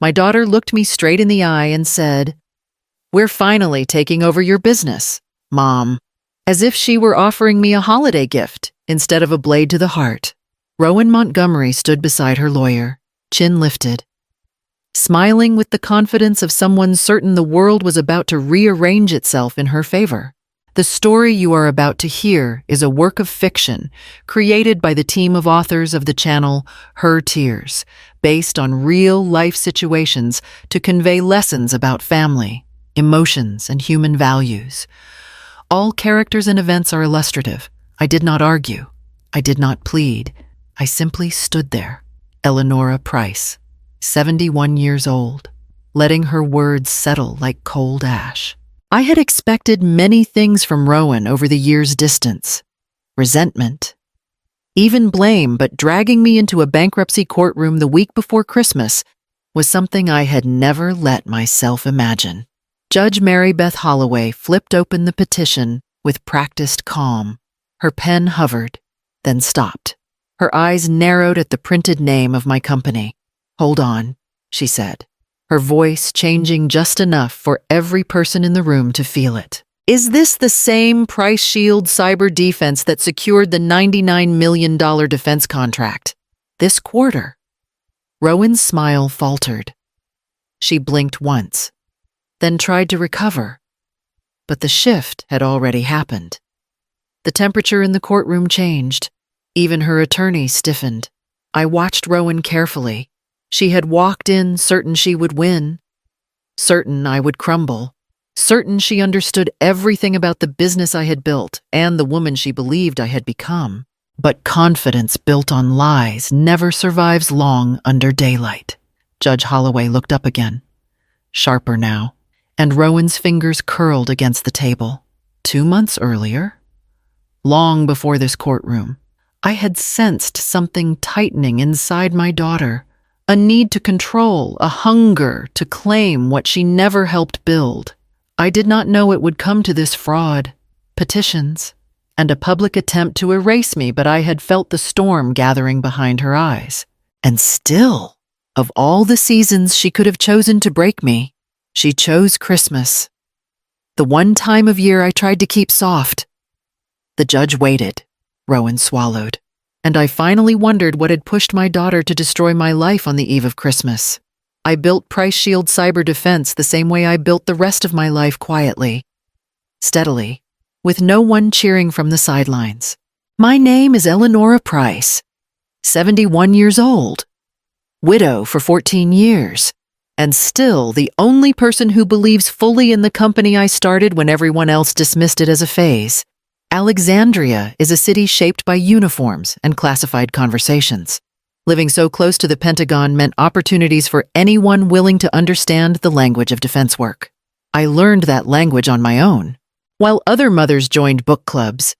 My daughter looked me straight in the eye and said, "We're finally taking over your business, Mom," as if she were offering me a holiday gift instead of a blade to the heart. Rowan Montgomery stood beside her lawyer, chin lifted, smiling with the confidence of someone certain the world was about to rearrange itself in her favor. The story you are about to hear is a work of fiction created by the team of authors of the channel Her Tears, based on real-life situations to convey lessons about family, emotions, and human values. All characters and events are illustrative. I did not argue. I did not plead. I simply stood there. Eleonora Price, 71 years old, letting her words settle like cold ash. I had expected many things from Rowan over the years' distance. Resentment, even blame, but dragging me into a bankruptcy courtroom the week before Christmas was something I had never let myself imagine. Judge Mary Beth Holloway flipped open the petition with practiced calm. Her pen hovered, then stopped. Her eyes narrowed at the printed name of my company. "Hold on," she said, her voice changing just enough for every person in the room to feel it. "Is this the same Price Shield cyber defense that secured the $99 million defense contract this quarter?" Rowan's smile faltered. She blinked once, then tried to recover. But the shift had already happened. The temperature in the courtroom changed. Even her attorney stiffened. I watched Rowan carefully. She had walked in certain she would win, certain I would crumble, certain she understood everything about the business I had built and the woman she believed I had become. But confidence built on lies never survives long under daylight. Judge Holloway looked up again, sharper now, and Rowan's fingers curled against the table. 2 months earlier, long before this courtroom, I had sensed something tightening inside my daughter. A need to control, a hunger to claim what she never helped build. I did not know it would come to this: fraud, petitions, and a public attempt to erase me, but I had felt the storm gathering behind her eyes. And still, of all the seasons she could have chosen to break me, she chose Christmas. The one time of year I tried to keep soft. The judge waited. Rowan swallowed. And I finally wondered what had pushed my daughter to destroy my life on the eve of Christmas. I built Price Shield Cyber Defense the same way I built the rest of my life, quietly, steadily, with no one cheering from the sidelines. My name is Eleonora Price, 71 years old, widow for 14 years, and still the only person who believes fully in the company I started when everyone else dismissed it as a phase. Alexandria is a city shaped by uniforms and classified conversations. Living so close to the Pentagon meant opportunities for anyone willing to understand the language of defense work. I learned that language on my own. While other mothers joined book clubs,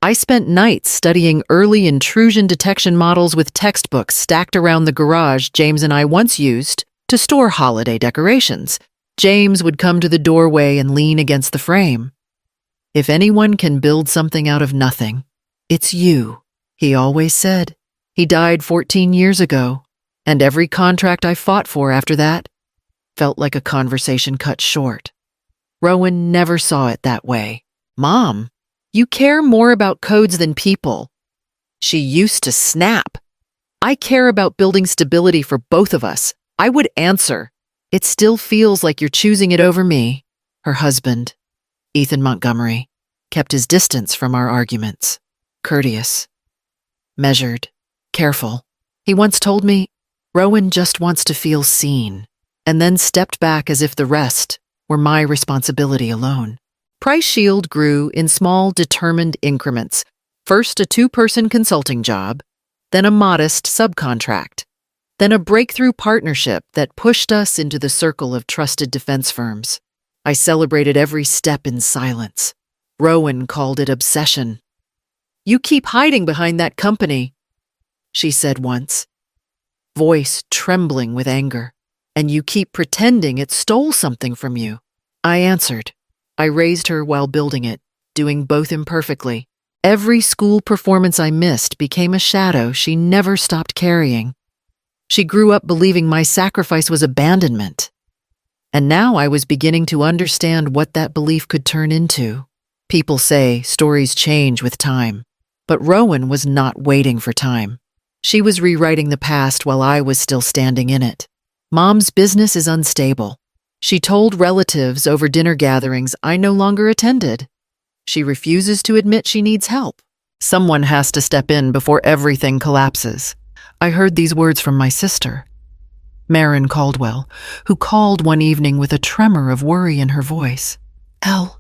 I spent nights studying early intrusion detection models with textbooks stacked around the garage James and I once used to store holiday decorations. James would come to the doorway and lean against the frame. "If anyone can build something out of nothing, it's you," he always said. He died 14 years ago, and every contract I fought for after that felt like a conversation cut short. Rowan never saw it that way. "Mom, you care more about codes than people." She used to snap. "I care about building stability for both of us." I would answer, "It still feels like you're choosing it over me." Her husband, Ethan Montgomery, kept his distance from our arguments. Courteous, measured, careful. He once told me, "Rowan just wants to feel seen," and then stepped back as if the rest were my responsibility alone. Price Shield grew in small, determined increments. First a 2-person consulting job, then a modest subcontract, then a breakthrough partnership that pushed us into the circle of trusted defense firms. I celebrated every step in silence. Rowan called it obsession. "You keep hiding behind that company," she said once, voice trembling with anger. "And you keep pretending it stole something from you." I answered. I raised her while building it, doing both imperfectly. Every school performance I missed became a shadow she never stopped carrying. She grew up believing my sacrifice was abandonment. And now I was beginning to understand what that belief could turn into. People say stories change with time, but Rowan was not waiting for time. She was rewriting the past while I was still standing in it. Mom's business is unstable. She told relatives over dinner gatherings I no longer attended. She refuses to admit she needs help. Someone has to step in before everything collapses. I heard these words from my sister, Marin Caldwell, who called one evening with a tremor of worry in her voice. "Elle,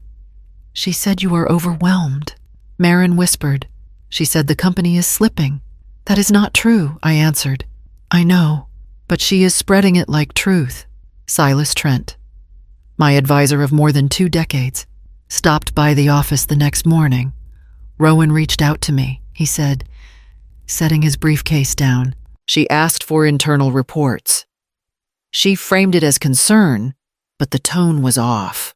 she said you are overwhelmed." Marin whispered. "She said the company is slipping." "That is not true," I answered. "I know, but she is spreading it like truth." Silas Trent, my advisor of more than 2 decades, stopped by the office the next morning. "Rowan reached out to me," he said, setting his briefcase down. "She asked for internal reports." She framed it as concern, but the tone was off.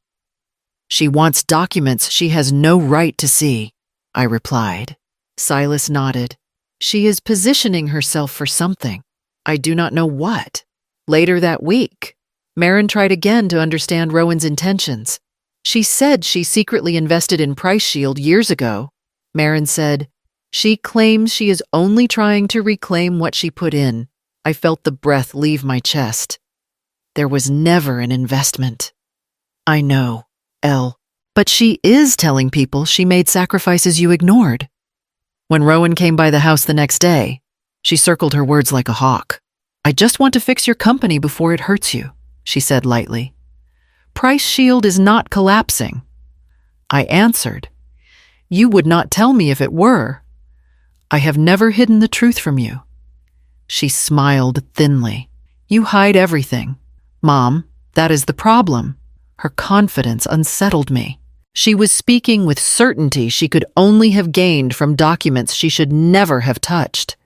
"She wants documents she has no right to see," I replied. Silas nodded. "She is positioning herself for something. I do not know what." Later that week, Marin tried again to understand Rowan's intentions. "She said she secretly invested in Price Shield years ago." Marin said, "She claims she is only trying to reclaim what she put in." I felt the breath leave my chest. There was never an investment. "I know, Elle, but she is telling people she made sacrifices you ignored." When Rowan came by the house the next day, she circled her words like a hawk. "I just want to fix your company before it hurts you," she said lightly. "Price Shield is not collapsing." I answered, "You would not tell me if it were." "I have never hidden the truth from you." She smiled thinly. "You hide everything." "Mom, that is the problem." Her confidence unsettled me. She was speaking with certainty she could only have gained from documents she should never have touched.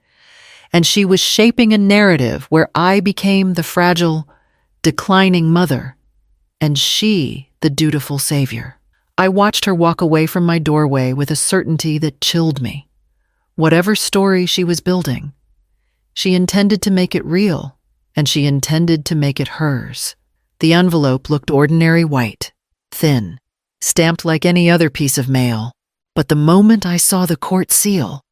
And she was shaping a narrative where I became the fragile, declining mother, and she the dutiful savior. I watched her walk away from my doorway with a certainty that chilled me. Whatever story she was building, she intended to make it real, and she intended to make it hers. The envelope looked ordinary white, thin, stamped like any other piece of mail. But the moment I saw the court seal,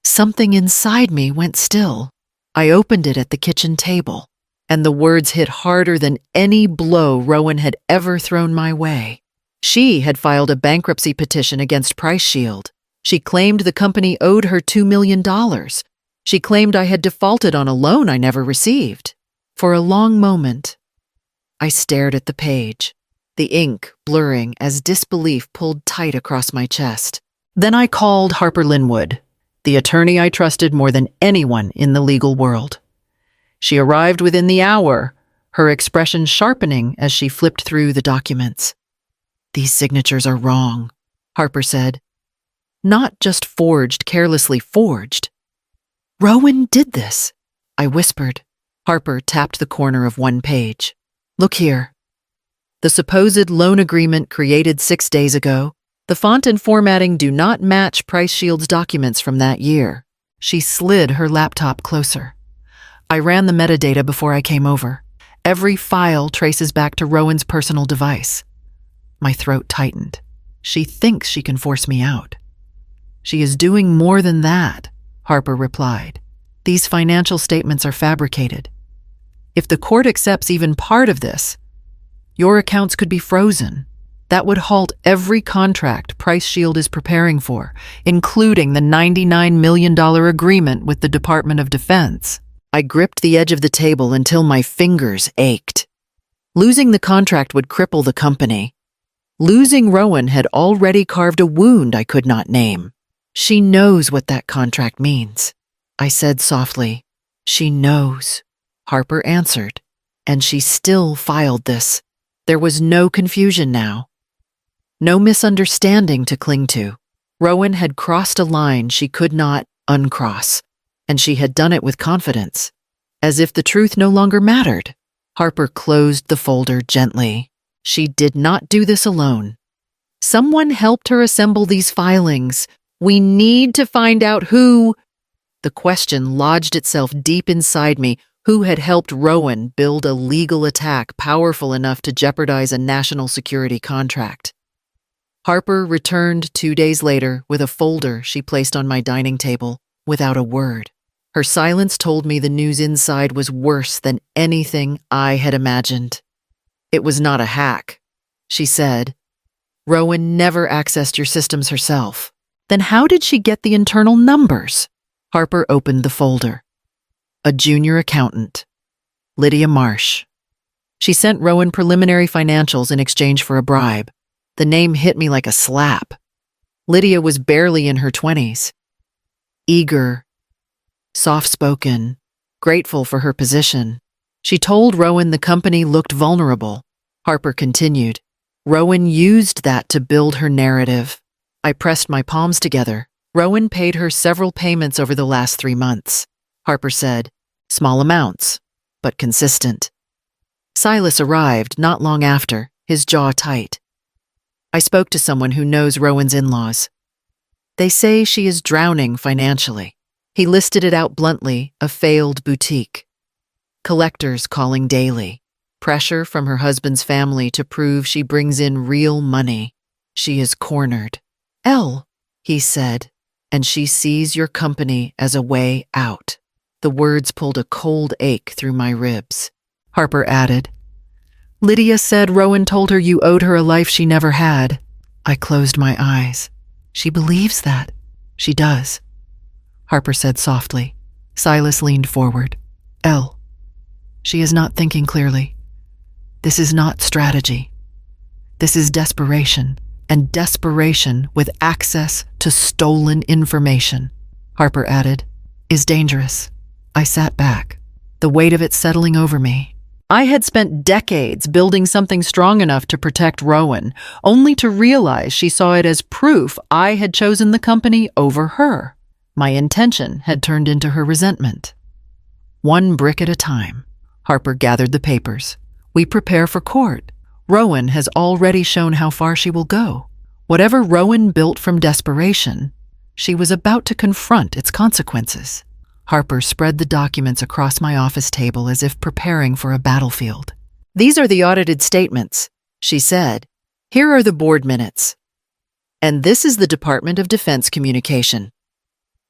something inside me went still. I opened it at the kitchen table, and the words hit harder than any blow Rowan had ever thrown my way. She had filed a bankruptcy petition against Price Shield. She claimed the company owed her $2 million. She claimed I had defaulted on a loan I never received. For a long moment, I stared at the page, the ink blurring as disbelief pulled tight across my chest. Then I called Harper Linwood, the attorney I trusted more than anyone in the legal world. She arrived within the hour, her expression sharpening as she flipped through the documents. "These signatures are wrong," Harper said. "Not just forged, carelessly forged. Rowan did this," I whispered. Harper tapped the corner of one page. "Look here. The supposed loan agreement created 6 days ago, the font and formatting do not match Price Shield's documents from that year." She slid her laptop closer. "I ran the metadata before I came over. Every file traces back to Rowan's personal device." My throat tightened. "She thinks she can force me out." "She is doing more than that," Harper replied. "These financial statements are fabricated. If the court accepts even part of this, your accounts could be frozen. That would halt every contract Price Shield is preparing for, including the $99 million agreement with the Department of Defense." I gripped the edge of the table until my fingers ached. Losing the contract would cripple the company. Losing Rowan had already carved a wound I could not name. "She knows what that contract means," I said softly. "She knows," Harper answered. "And she still filed this." There was no confusion now. No misunderstanding to cling to. Rowan had crossed a line she could not uncross, and she had done it with confidence, as if the truth no longer mattered. Harper closed the folder gently. She did not do this alone. Someone helped her assemble these filings. We need to find out who. The question lodged itself deep inside me. who had helped Rowan build a legal attack powerful enough to jeopardize a national security contract. Harper returned 2 days later with a folder she placed on my dining table without a word. Her silence told me the news inside was worse than anything I had imagined. It was not a hack, she said. Rowan never accessed your systems herself. Then how did she get the internal numbers? Harper opened the folder. A junior accountant, Lydia Marsh. She sent Rowan preliminary financials in exchange for a bribe. The name hit me like a slap. Lydia was barely in her 20s. Eager, soft-spoken, grateful for her position. She told Rowan the company looked vulnerable. Harper continued. Rowan used that to build her narrative. I pressed my palms together. Rowan paid her several payments over the last 3 months. Harper said, small amounts, but consistent. Silas arrived not long after, his jaw tight. I spoke to someone who knows Rowan's in-laws. They say she is drowning financially. He listed it out bluntly, a failed boutique. Collectors calling daily. Pressure from her husband's family to prove she brings in real money. She is cornered. He said, and she sees your company as a way out. The words pulled a cold ache through my ribs. Harper added, Lydia said Rowan told her you owed her a life she never had. I closed my eyes. She believes that. She does. Harper said softly. Silas leaned forward. She is not thinking clearly. This is not strategy. This is desperation, and desperation with access to stolen information, Harper added, is dangerous. I sat back, the weight of it settling over me. I had spent decades building something strong enough to protect Rowan, only to realize she saw it as proof I had chosen the company over her. My intention had turned into her resentment. One brick at a time, Harper gathered the papers. We prepare for court. Rowan has already shown how far she will go. Whatever Rowan built from desperation, she was about to confront its consequences. Harper spread the documents across my office table as if preparing for a battlefield. These are the audited statements, she said. Here are the board minutes. And this is the Department of Defense communication.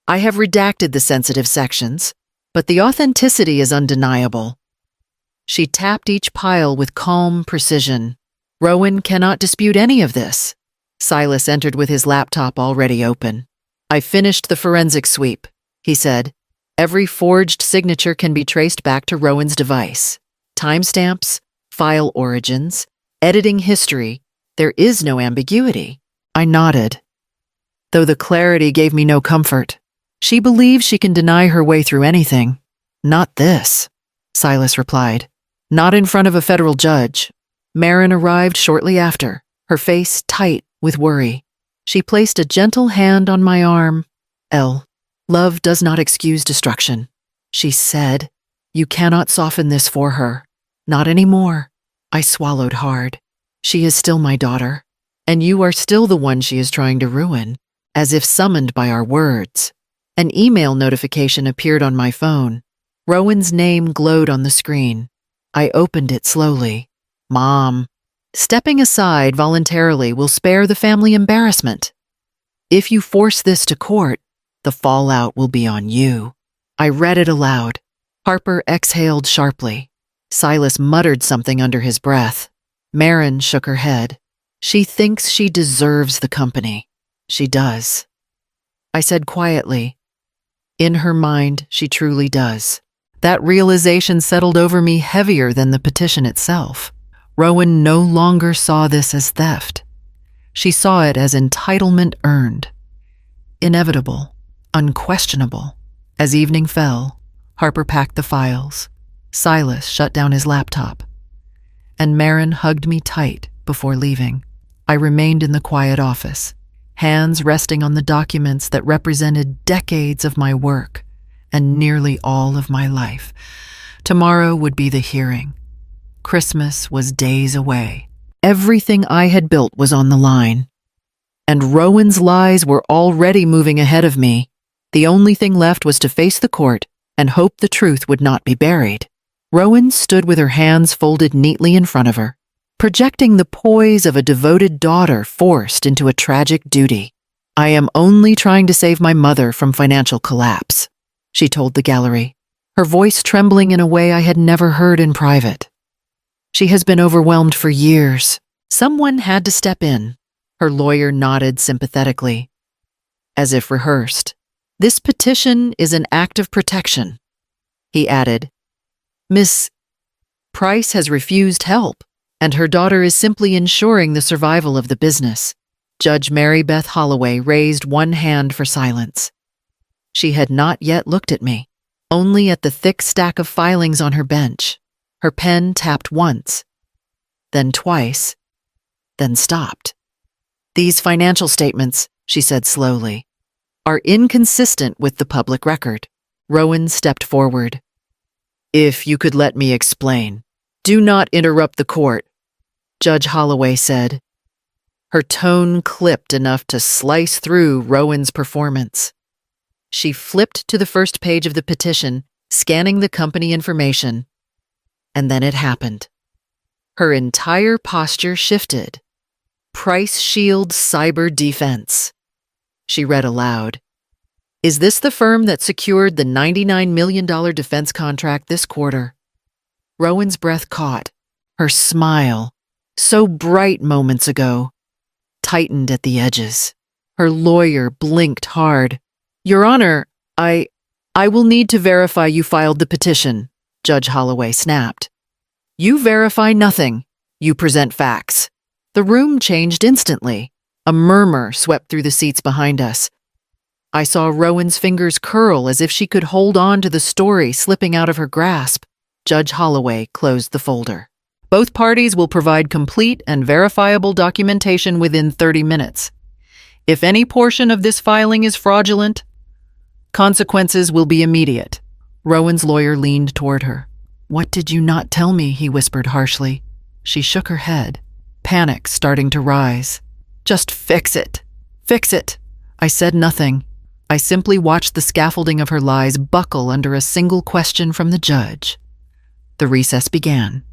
I have redacted the sensitive sections, but the authenticity is undeniable. She tapped each pile with calm precision. Rowan cannot dispute any of this. Silas entered with his laptop already open. I finished the forensic sweep, he said. Every forged signature can be traced back to Rowan's device. Timestamps, file origins, editing history, there is no ambiguity. I nodded, though the clarity gave me no comfort. She believes she can deny her way through anything. Not this, Silas replied. Not in front of a federal judge. Marin arrived shortly after, her face tight with worry. She placed a gentle hand on my arm. Love does not excuse destruction, she said. You cannot soften this for her. Not anymore. I swallowed hard. She is still my daughter, and you are still the one she is trying to ruin, as if summoned by our words. An email notification appeared on my phone. Rowan's name glowed on the screen. I opened it slowly. Mom. Stepping aside voluntarily will spare the family embarrassment. If you force this to court, the fallout will be on you. I read it aloud. Harper exhaled sharply. Silas muttered something under his breath. Marin shook her head. She thinks she deserves the company. She does. I said quietly, in her mind, she truly does. That realization settled over me heavier than the petition itself. Rowan no longer saw this as theft. She saw it as entitlement earned. Inevitable, unquestionable. As evening fell, Harper packed the files. Silas shut down his laptop. And Marin hugged me tight before leaving. I remained in the quiet office, hands resting on the documents that represented decades of my work and nearly all of my life. Tomorrow would be the hearing. Christmas was days away. Everything I had built was on the line. And Rowan's lies were already moving ahead of me. The only thing left was to face the court and hoped the truth would not be buried. Rowan stood with her hands folded neatly in front of her, projecting the poise of a devoted daughter forced into a tragic duty. "I am only trying to save my mother from financial collapse," she told the gallery, her voice trembling in a way I had never heard in private. "She has been overwhelmed for years. Someone had to step in." Her lawyer nodded sympathetically, as if rehearsed. "This petition is an act of protection," he added. "Miss Price has refused help, and her daughter is simply ensuring the survival of the business." Judge Mary Beth Holloway raised one hand for silence. She had not yet looked at me, only at the thick stack of filings on her bench. Her pen tapped once, then twice, then stopped. "These financial statements," she said slowly, "are inconsistent with the public record." Rowan stepped forward. "If you could let me explain." "Do not interrupt the court," Judge Holloway said. Her tone clipped enough to slice through Rowan's performance. She flipped to the first page of the petition, scanning the company information. And then it happened. Her entire posture shifted. "Price Shield Cyber Defense." She read aloud. "Is this the firm that secured the $99 million defense contract this quarter?" Rowan's breath caught. Her smile, so bright moments ago, tightened at the edges. Her lawyer blinked hard. "Your Honor, I will need to verify you filed the petition," Judge Holloway snapped. "You verify nothing. You present facts." The room changed instantly. A murmur swept through the seats behind us. I saw Rowan's fingers curl as if she could hold on to the story slipping out of her grasp. Judge Holloway closed the folder. "Both parties will provide complete and verifiable documentation within 30 minutes. If any portion of this filing is fraudulent, consequences will be immediate." Rowan's lawyer leaned toward her. "What did you not tell me?" he whispered harshly. She shook her head, panic starting to rise. "Just fix it. Fix it." I said nothing. I simply watched the scaffolding of her lies buckle under a single question from the judge. The recess began,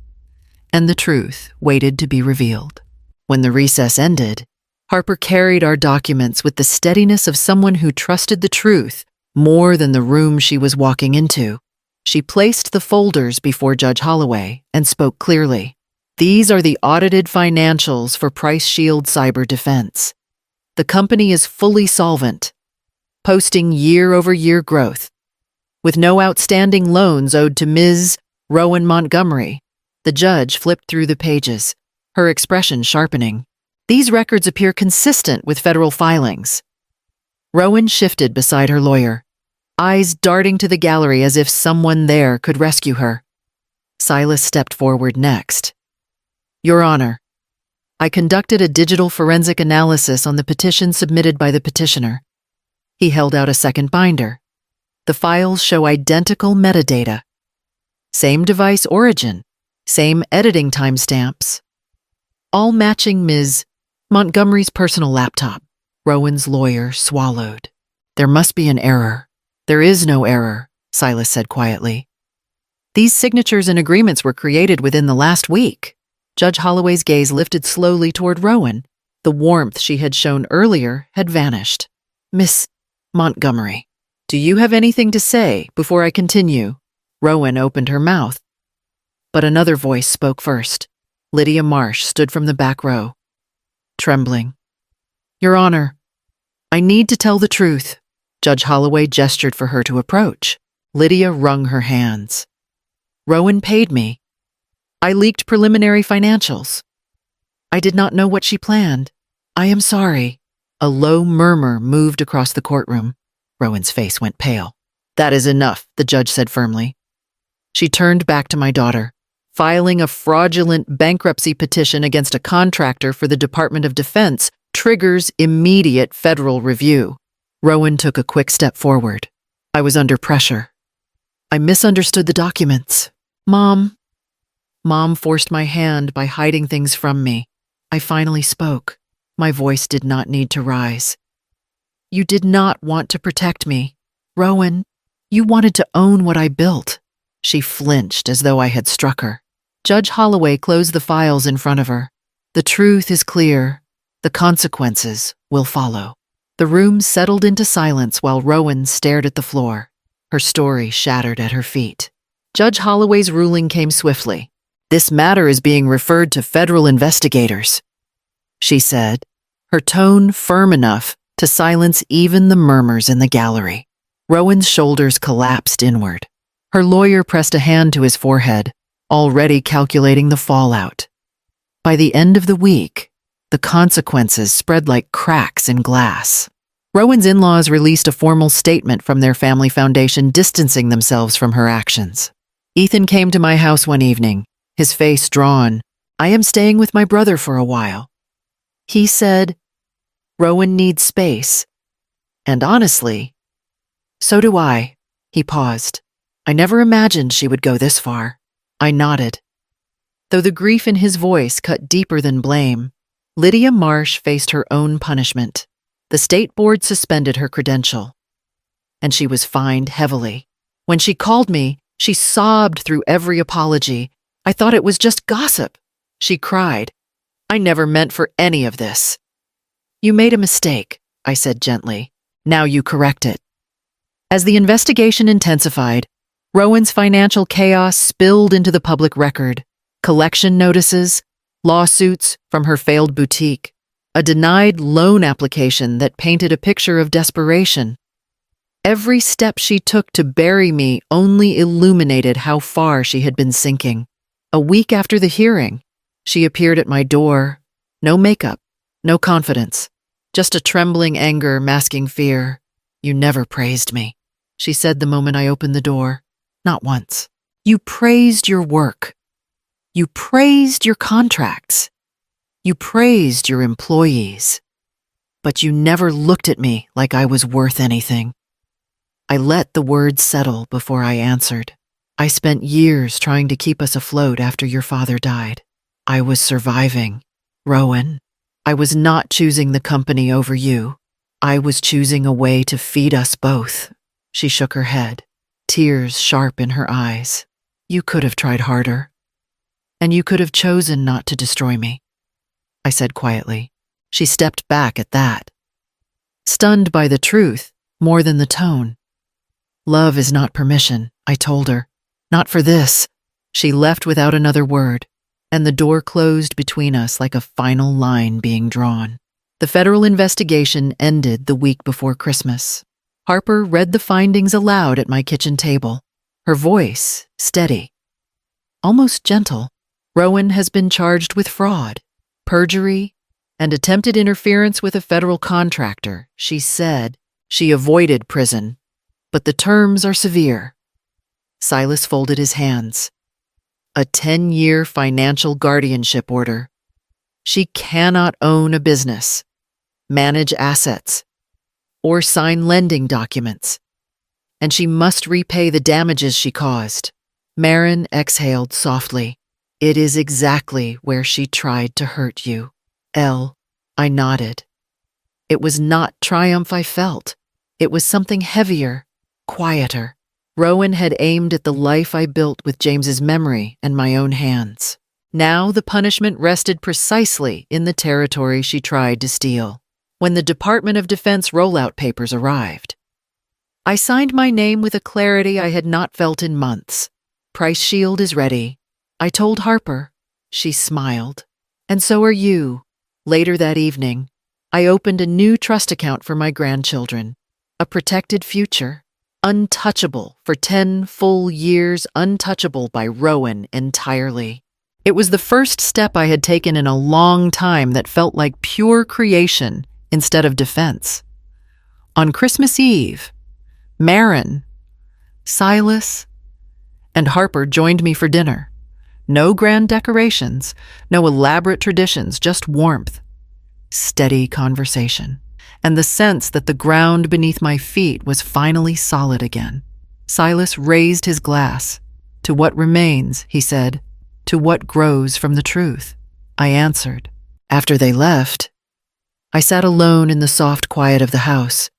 and the truth waited to be revealed. When the recess ended, Harper carried our documents with the steadiness of someone who trusted the truth more than the room she was walking into. She placed the folders before Judge Holloway and spoke clearly. "These are the audited financials for Price Shield Cyber Defense. The company is fully solvent, posting year-over-year growth, with no outstanding loans owed to Ms. Rowan Montgomery." The judge flipped through the pages, her expression sharpening. "These records appear consistent with federal filings." Rowan shifted beside her lawyer, eyes darting to the gallery as if someone there could rescue her. Silas stepped forward next. "Your Honor, I conducted a digital forensic analysis on the petition submitted by the petitioner." He held out a second binder. The files show identical metadata. Same device origin, same editing timestamps, all matching Ms. Montgomery's personal laptop. Rowan's lawyer swallowed. "There must be an error." "There is no error," Silas said quietly. "These signatures and agreements were created within the last week." Judge Holloway's gaze lifted slowly toward Rowan. The warmth she had shown earlier had vanished. "Miss Montgomery, do you have anything to say before I continue?" Rowan opened her mouth, but another voice spoke first. Lydia Marsh stood from the back row, trembling. "Your Honor, I need to tell the truth." Judge Holloway gestured for her to approach. Lydia wrung her hands. "Rowan paid me. I leaked preliminary financials. I did not know what she planned. I am sorry." A low murmur moved across the courtroom. Rowan's face went pale. "That is enough," the judge said firmly. She turned back to my daughter. "Filing a fraudulent bankruptcy petition against a contractor for the Department of Defense triggers immediate federal review." Rowan took a quick step forward. I was under pressure. "I misunderstood the documents." Mom forced my hand by hiding things from me. I finally spoke. My voice did not need to rise. "You did not want to protect me. Rowan, You wanted to own what I built." She flinched as though I had struck her. Judge Holloway closed the files in front of her. "The truth is clear. The consequences will follow." The room settled into silence while Rowan stared at the floor, her story shattered at her feet. Judge Holloway's ruling came swiftly. "This matter is being referred to federal investigators," she said, her tone firm enough to silence even the murmurs in the gallery. Rowan's shoulders collapsed inward. Her lawyer pressed a hand to his forehead, already calculating the fallout. By the end of the week, the consequences spread like cracks in glass. Rowan's in-laws released a formal statement from their family foundation distancing themselves from her actions. Ethan came to my house one evening, his face drawn. "I am staying with my brother for a while." He said, "Rowan needs space." And honestly, so do I. He paused. "I never imagined she would go this far." I nodded. Though the grief in his voice cut deeper than blame, Lydia Marsh faced her own punishment. The state board suspended her credential, and she was fined heavily. When she called me, she sobbed through every apology. "I thought it was just gossip." She cried. "I never meant for any of this." "You made a mistake," I said gently. "Now you correct it." As the investigation intensified, Rowan's financial chaos spilled into the public record. Collection notices, lawsuits from her failed boutique, a denied loan application that painted a picture of desperation. Every step she took to bury me only illuminated how far she had been sinking. A week after the hearing, she appeared at my door. No makeup, no confidence, just a trembling anger masking fear. "You never praised me," she said the moment I opened the door. "Not once. You praised your work. You praised your contracts. You praised your employees. But you never looked at me like I was worth anything." I let the words settle before I answered. "I spent years trying to keep us afloat after your father died. I was surviving. Rowan, I was not choosing the company over you. I was choosing a way to feed us both." She shook her head, tears sharp in her eyes. "You could have tried harder. And you could have chosen not to destroy me," I said quietly. She stepped back at that, stunned by the truth more than the tone. "Love is not permission," I told her. "Not for this." She left without another word, and the door closed between us like a final line being drawn. The federal investigation ended the week before Christmas. Harper read the findings aloud at my kitchen table, her voice steady, almost gentle. "Rowan has been charged with fraud, perjury, and attempted interference with a federal contractor," she said. "She avoided prison, but the terms are severe." Silas folded his hands. "A 10-year financial guardianship order. She cannot own a business, manage assets, or sign lending documents. And she must repay the damages she caused." Marin exhaled softly. "It is exactly where she tried to hurt you." I nodded. It was not triumph I felt. It was something heavier, quieter. Rowan had aimed at the life I built with James's memory and my own hands. Now the punishment rested precisely in the territory she tried to steal. When the Department of Defense rollout papers arrived, I signed my name with a clarity I had not felt in months. "Price shield is ready," I told Harper. She smiled. "And so are you." Later that evening, I opened a new trust account for my grandchildren. A protected future, untouchable for 10 full years, untouchable by Rowan entirely. It was the first step I had taken in a long time that felt like pure creation instead of defense. On Christmas Eve, Marin, Silas, and Harper joined me for dinner. No grand decorations, no elaborate traditions, just warmth, steady conversation, and the sense that the ground beneath my feet was finally solid again. Silas raised his glass. "To what remains," he said, "to what grows from the truth." I answered. After they left, I sat alone in the soft quiet of the house.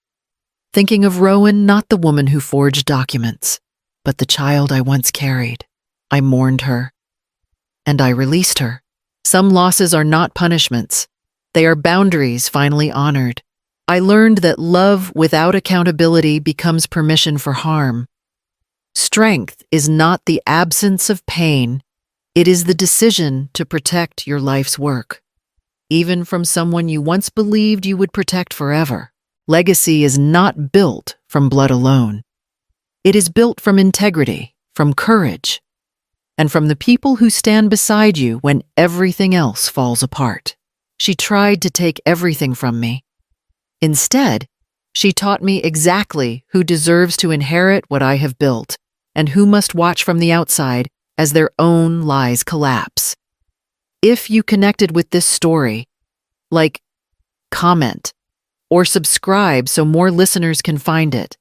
thinking of Rowan, not the woman who forged documents, but the child I once carried. I mourned her, and I released her. Some losses are not punishments. They are boundaries finally honored. I learned that love without accountability becomes permission for harm. Strength is not the absence of pain. It is the decision to protect your life's work, even from someone you once believed you would protect forever. Legacy is not built from blood alone. It is built from integrity, from courage, and from the people who stand beside you when everything else falls apart. She tried to take everything from me. Instead, she taught me exactly who deserves to inherit what I have built and who must watch from the outside as their own lies collapse. If you connected with this story, like, comment, or subscribe so more listeners can find it.